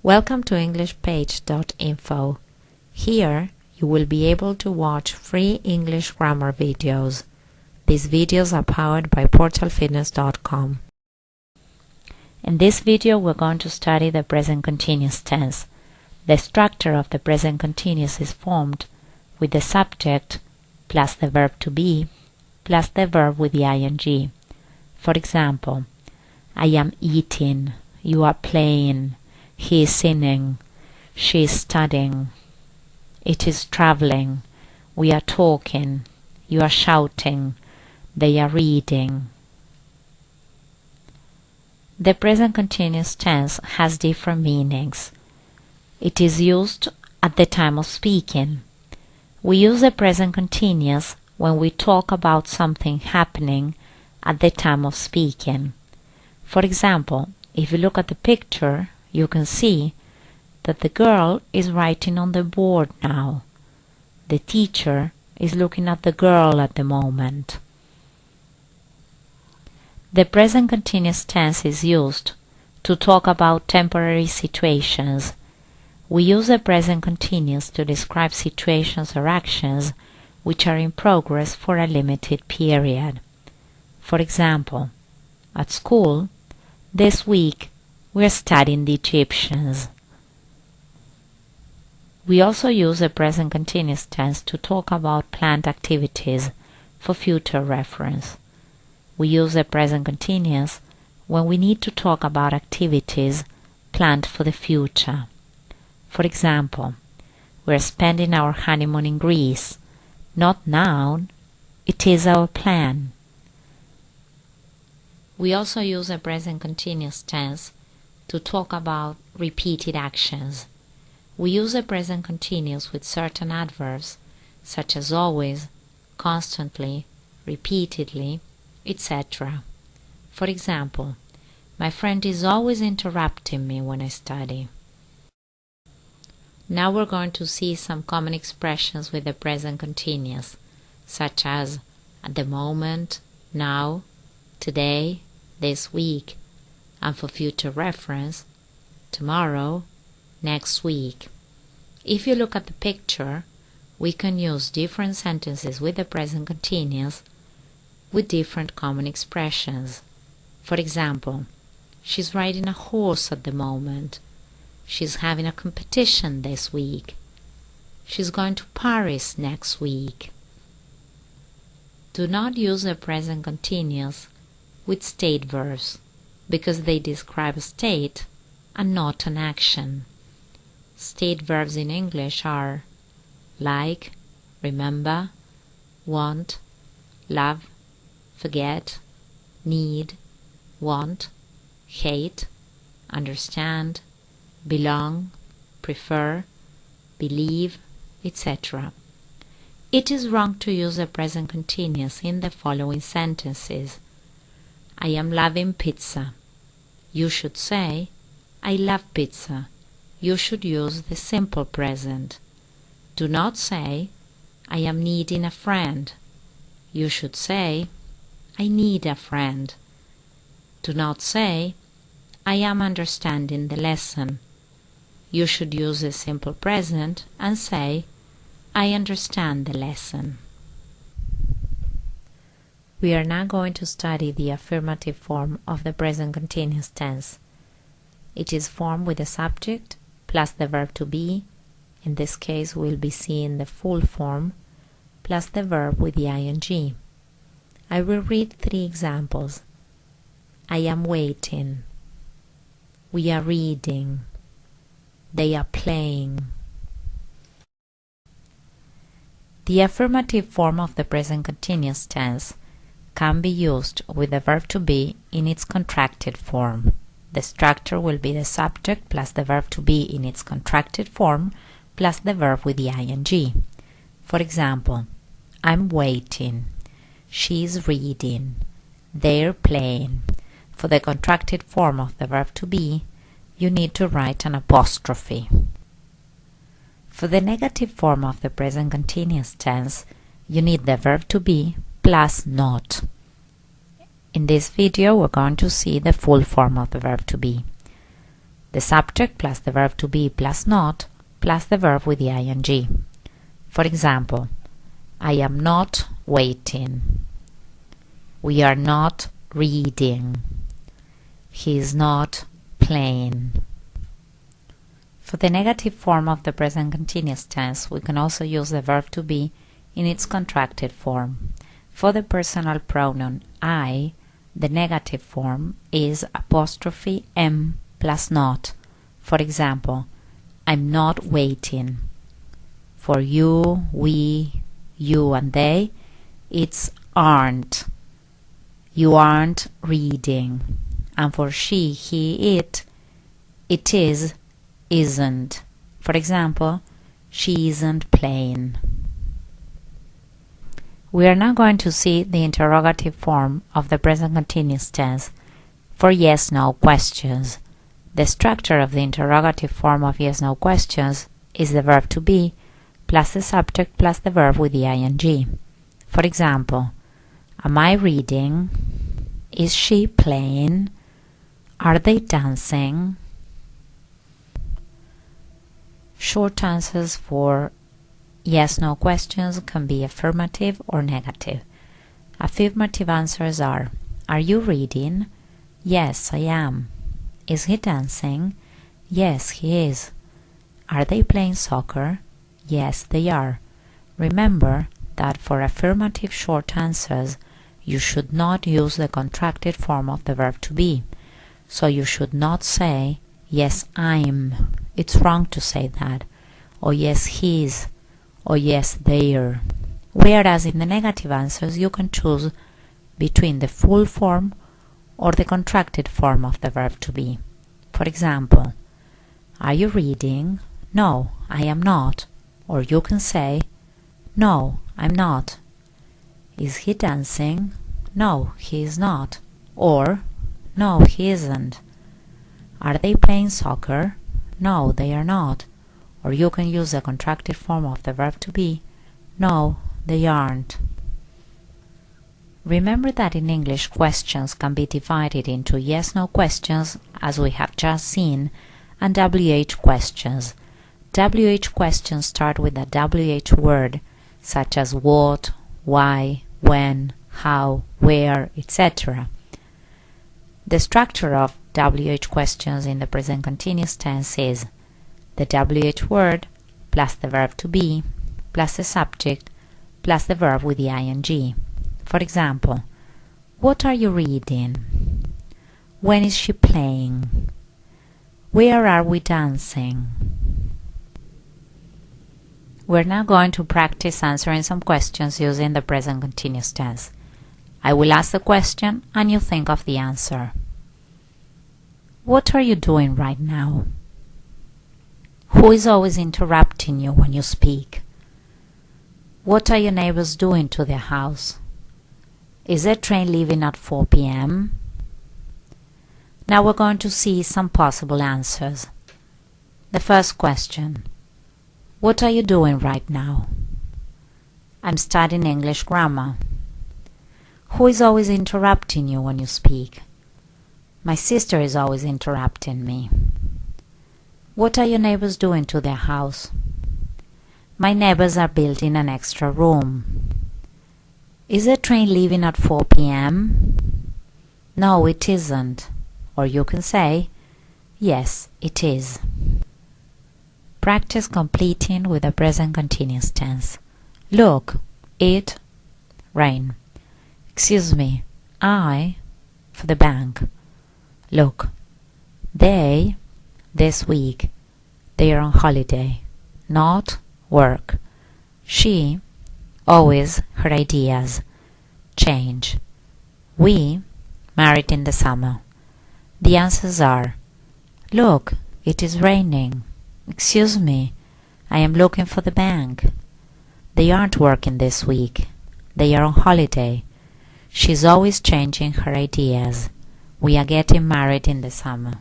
Welcome to EnglishPage.info. Here you will be able to watch free English grammar videos. These videos are powered by portalfitness.com. In this video we're going to study the present continuous tense. The structure of the present continuous is formed with the subject plus the verb to be plus the verb with the ing. For example, I am eating, you are playing, he is singing, she is studying, it is traveling, we are talking, you are shouting, they are reading. The present continuous tense has different meanings. It is used at the time of speaking. We use the present continuous when we talk about something happening at the time of speaking. For example, if you look at the picture, you can see that the girl is writing on the board now. The teacher is looking at the girl at the moment. The present continuous tense is used to talk about temporary situations. We use the present continuous to describe situations or actions which are in progress for a limited period. For example, at school, this week we're studying the Egyptians. We also use the present continuous tense to talk about planned activities for future reference. We use the present continuous when we need to talk about activities planned for the future. For example, we're spending our honeymoon in Greece. Not now, it is our plan. We also use the present continuous tense to talk about repeated actions. We use the present continuous with certain adverbs such as always, constantly, repeatedly, etc. For example, my friend is always interrupting me when I study. Now we're going to see some common expressions with the present continuous, such as at the moment, now, today, this week, and for future reference, tomorrow, next week. If you look at the picture, we can use different sentences with the present continuous with different common expressions. For example, she's riding a horse at the moment. She's having a competition this week. She's going to Paris next week. Do not use the present continuous with state verbs because they describe a state and not an action. State verbs in English are like, remember, want, love, forget, need, want, hate, understand, belong, prefer, believe, etc. It is wrong to use the present continuous in the following sentences. I am loving pizza. You should say, I love pizza. You should use the simple present. Do not say, I am needing a friend. You should say, I need a friend. Do not say, I am understanding the lesson. You should use the simple present and say, I understand the lesson. We are now going to study the affirmative form of the present continuous tense. It is formed with the subject plus the verb to be. In this case, we'll be seeing the full form plus the verb with the ing. I will read 3 examples. I am waiting. We are reading. They are playing. The affirmative form of the present continuous tense can be used with the verb to be in its contracted form. The structure will be the subject plus the verb to be in its contracted form plus the verb with the ing. For example, I'm waiting. She's reading. They're playing. For the contracted form of the verb to be, you need to write an apostrophe. For the negative form of the present continuous tense, you need the verb to be plus not. In this video, we're going to see the full form of the verb to be. the subject plus the verb to be plus not plus the verb with the ing. For example, I am not waiting. We are not reading. He is not playing. For the negative form of the present continuous tense, we can also use the verb to be in its contracted form. For the personal pronoun I, the negative form is apostrophe m plus not. For example, I'm not waiting. For you, we, you and they, it's aren't. You aren't reading. And for she, he, it is, isn't. For example, she isn't playing. We are now going to see the interrogative form of the present continuous tense for yes-no questions. The structure of the interrogative form of yes-no questions is the verb to be plus the subject plus the verb with the ing. For example, am I reading? Is she playing? Are they dancing? Short answers for yes-no questions can be affirmative or negative. Affirmative answers are you reading? Yes, I am. Is he dancing? Yes, he is. Are they playing soccer? Yes, they are. Remember that for affirmative short answers, you should not use the contracted form of the verb to be. So you should not say, yes, I'm. It's wrong to say that. Or yes, he's. Or yes, they're. Whereas in the negative answers, you can choose between the full form or the contracted form of the verb to be. For example, are you reading? No, I am not. Or you can say, no, I'm not. Is he dancing? No, he is not. Or, no, he isn't. Are they playing soccer? No, they are not. Or you can use the contracted form of the verb to be, no, they aren't. Remember that in English, questions can be divided into yes-no questions, as we have just seen, and WH questions. WH questions start with a WH word, such as what, why, when, how, where, etc. The structure of WH questions in the present continuous tense is the WH word plus the verb to be plus the subject plus the verb with the ing. For example, what are you reading? When is she playing? Where are we dancing? We're now going to practice answering some questions using the present continuous tense. I will ask the question and you think of the answer. What are you doing right now? Who is always interrupting you when you speak? What are your neighbors doing to their house? Is their train leaving at 4 p.m.? Now we're going to see some possible answers. The first question. What are you doing right now? I'm studying English grammar. Who is always interrupting you when you speak? My sister is always interrupting me. What are your neighbors doing to their house? My neighbors are building an extra room. Is the train leaving at 4 p.m.? No, it isn't. Or you can say, yes, it is. Practice completing with the present continuous tense. Look, it rain. Excuse me, I for the bank. Look, they this week. They are on holiday, not work. She always her ideas change. We married in the summer. The answers are, look, it is raining. Excuse me, I am looking for the bank. They aren't working this week. They are on holiday. She's always changing her ideas. We are getting married in the summer.